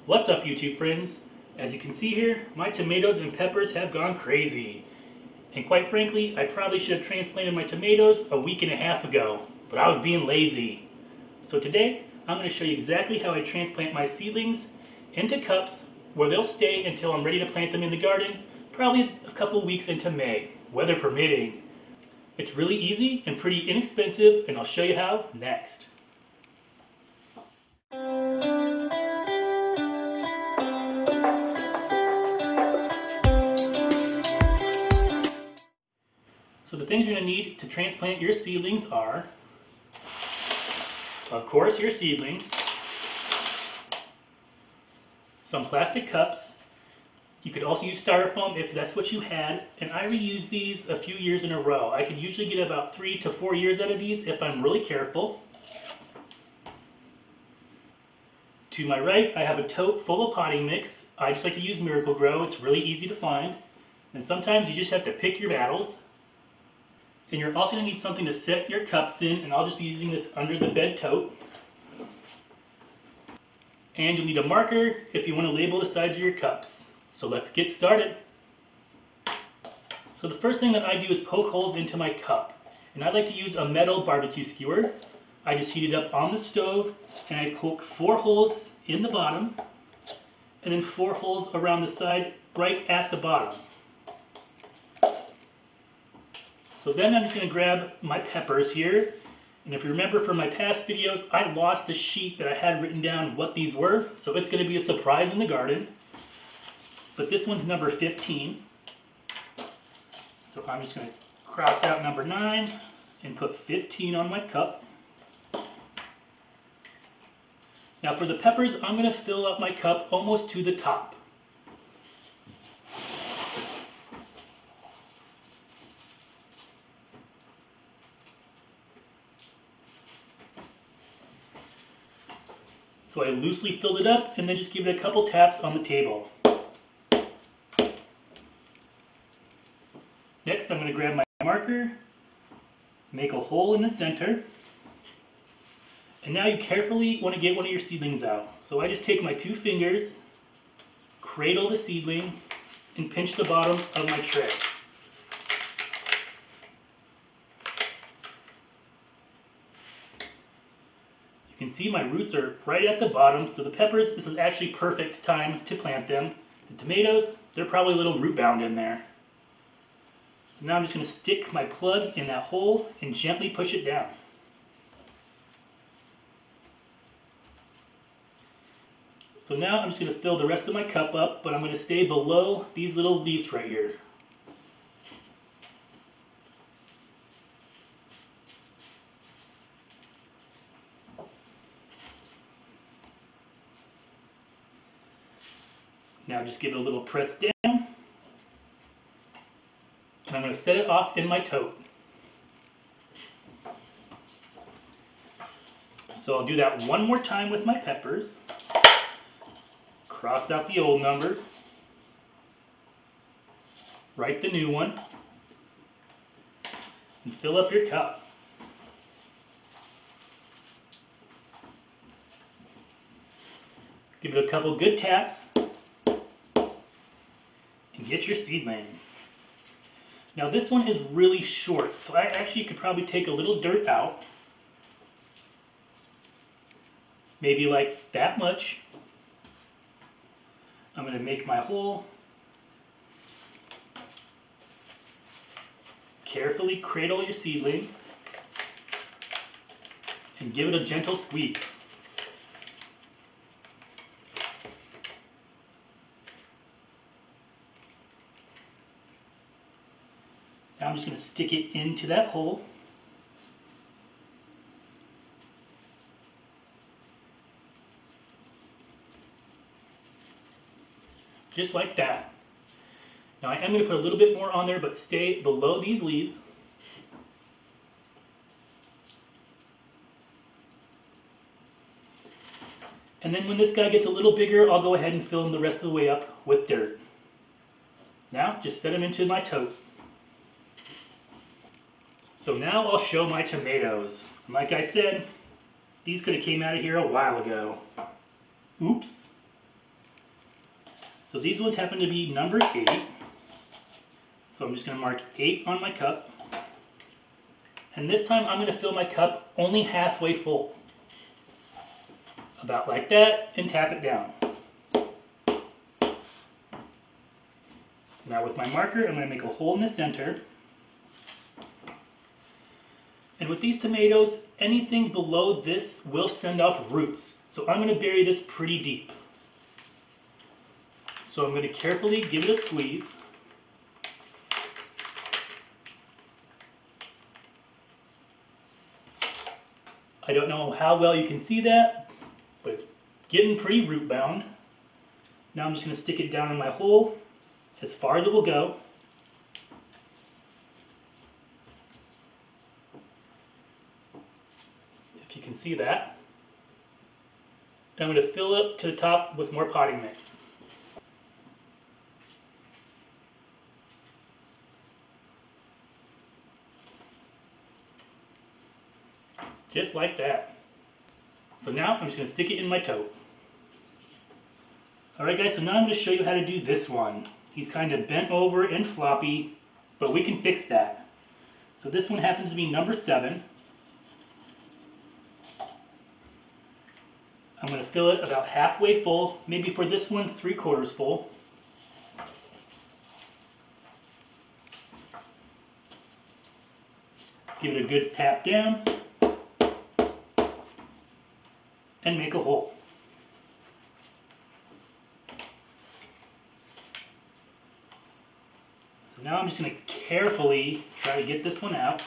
What's up, YouTube friends? As you can see here, my tomatoes and peppers have gone crazy. And quite frankly, I probably should have transplanted my tomatoes a week and a half ago, but I was being lazy. So today, I'm going to show you exactly how I transplant my seedlings into cups where they'll stay until I'm ready to plant them in the garden, probably a couple weeks into May, weather permitting. It's really easy and pretty inexpensive, and I'll show you how next. So the things you're going to need to transplant your seedlings are, of course, your seedlings, some plastic cups. You could also use styrofoam if that's what you had, and I reuse these a few years in a row. I can usually get about 3 to 4 years out of these if I'm really careful. To my right, I have a tote full of potting mix. I just like to use Miracle Grow. It's really easy to find, and sometimes you just have to pick your battles. And you're also going to need something to set your cups in, and I'll just be using this under the bed tote. And you'll need a marker if you want to label the sides of your cups. So let's get started. So the first thing that I do is poke holes into my cup. And I like to use a metal barbecue skewer. I just heat it up on the stove, and I poke 4 holes in the bottom, and then 4 holes around the side right at the bottom. So then I'm just going to grab my peppers here, and if you remember from my past videos, I lost the sheet that I had written down what these were, so it's going to be a surprise in the garden. But this one's number 15, so I'm just going to cross out number 9 and put 15 on my cup. Now for the peppers, I'm going to fill up my cup almost to the top. So I loosely filled it up and then just give it a couple taps on the table. Next, I'm going to grab my marker, make a hole in the center, and now you carefully want to get one of your seedlings out. So I just take my 2 fingers, cradle the seedling, and pinch the bottom of my tray. You can see my roots are right at the bottom, so the peppers, this is actually perfect time to plant them. The tomatoes, they're probably a little root bound in there. So now I'm just going to stick my plug in that hole and gently push it down. So now I'm just going to fill the rest of my cup up, but I'm going to stay below these little leaves right here. Now just give it a little press down, and I'm going to set it off in my tote. So I'll do that one more time with my peppers. Cross out the old number, write the new one, and fill up your cup. Give it a couple good taps, and get your seedling. Now this one is really short, so I actually could probably take a little dirt out, maybe like that much. I'm going to make my hole, carefully cradle your seedling, and give it a gentle squeeze. Now I'm just going to stick it into that hole. Just like that. Now I am going to put a little bit more on there, but stay below these leaves. And then when this guy gets a little bigger, I'll go ahead and fill him the rest of the way up with dirt. Now just set him into my tote. So now I'll show my tomatoes. Like I said, these could have came out of here a while ago. Oops. So these ones happen to be number 8. So I'm just going to mark 8 on my cup. And this time I'm going to fill my cup only halfway full. About like that, and tap it down. Now with my marker, I'm going to make a hole in the center. And with these tomatoes, anything below this will send off roots. So I'm going to bury this pretty deep. So I'm going to carefully give it a squeeze. I don't know how well you can see that, but it's getting pretty root bound. Now I'm just going to stick it down in my hole as far as it will go. If you can see that. And I'm going to fill up to the top with more potting mix. Just like that. So now I'm just going to stick it in my tote. Alright guys, so now I'm going to show you how to do this one. He's kind of bent over and floppy, but we can fix that. So this one happens to be number 7. I'm going to fill it about halfway full, maybe for this one 3/4 full. Give it a good tap down and make a hole. So now I'm just going to carefully try to get this one out.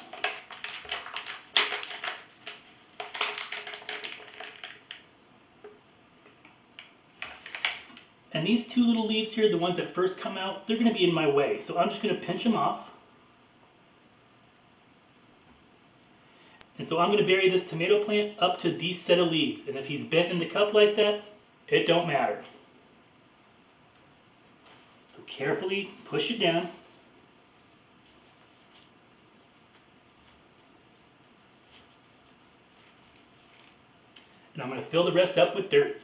And these 2 little leaves here, the ones that first come out, they're going to be in my way. So I'm just going to pinch them off. And so I'm going to bury this tomato plant up to these set of leaves. And if he's bent in the cup like that, it don't matter. So carefully push it down. And I'm going to fill the rest up with dirt.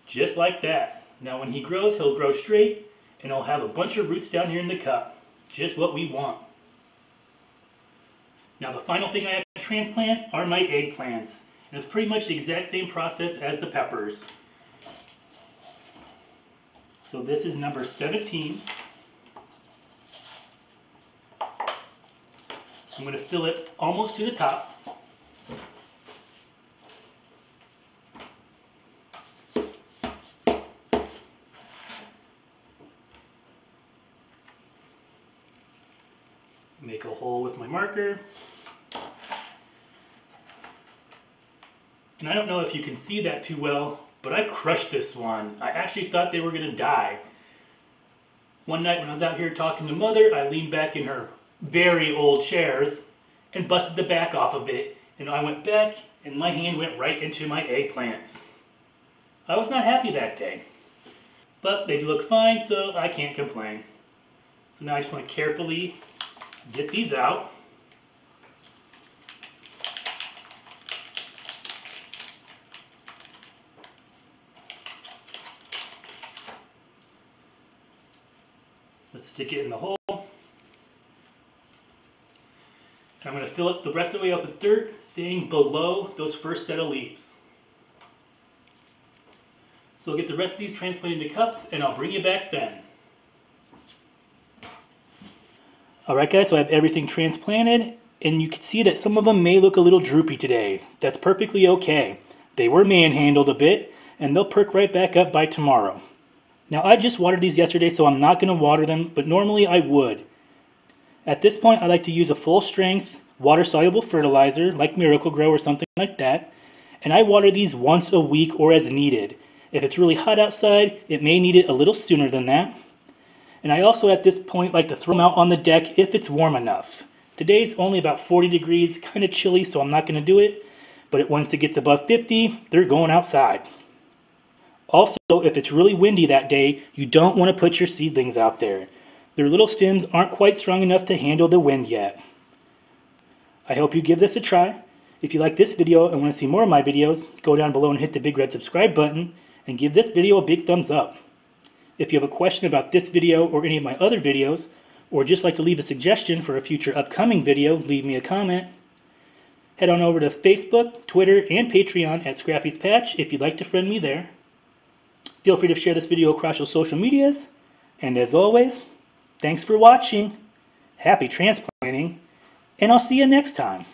Just like that. Now when he grows, he'll grow straight and he'll have a bunch of roots down here in the cup. Just what we want. Now the final thing I have to transplant are my eggplants. And it's pretty much the exact same process as the peppers. So this is number 17. I'm going to fill it almost to the top. Make a hole with my marker. And I don't know if you can see that too well, but I crushed this one. I actually thought they were going to die. One night when I was out here talking to Mother, I leaned back in her very old chairs and busted the back off of it. And I went back and my hand went right into my eggplants. I was not happy that day. But they look fine, so I can't complain. So now I just want to carefully get these out. Let's stick it in the hole. And I'm going to fill it the rest of the way up with dirt, staying below those first set of leaves. So I'll get the rest of these transplanted into cups and I'll bring you back then. Alright guys, so I have everything transplanted and you can see that some of them may look a little droopy today. That's perfectly okay. They were manhandled a bit and they'll perk right back up by tomorrow. Now I just watered these yesterday, so I'm not going to water them, but normally I would. At this point I like to use a full strength water soluble fertilizer like Miracle Grow or something like that, and I water these once a week or as needed. If it's really hot outside, it may need it a little sooner than that. And I also at this point like to throw them out on the deck if it's warm enough. Today's only about 40 degrees, kind of chilly, so I'm not going to do it, but once it gets above 50, they're going outside. Also, if it's really windy that day, you don't want to put your seedlings out there. their little stems aren't quite strong enough to handle the wind yet. I hope you give this a try. If you like this video and want to see more of my videos, go down below and hit the big red subscribe button and give this video a big thumbs up. If you have a question about this video or any of my other videos, or just like to leave a suggestion for a future upcoming video, leave me a comment. Head on over to Facebook, Twitter, and Patreon at Scrappy's Patch if you'd like to friend me there. Feel free to share this video across your social medias. And as always, thanks for watching, happy transplanting, and I'll see you next time.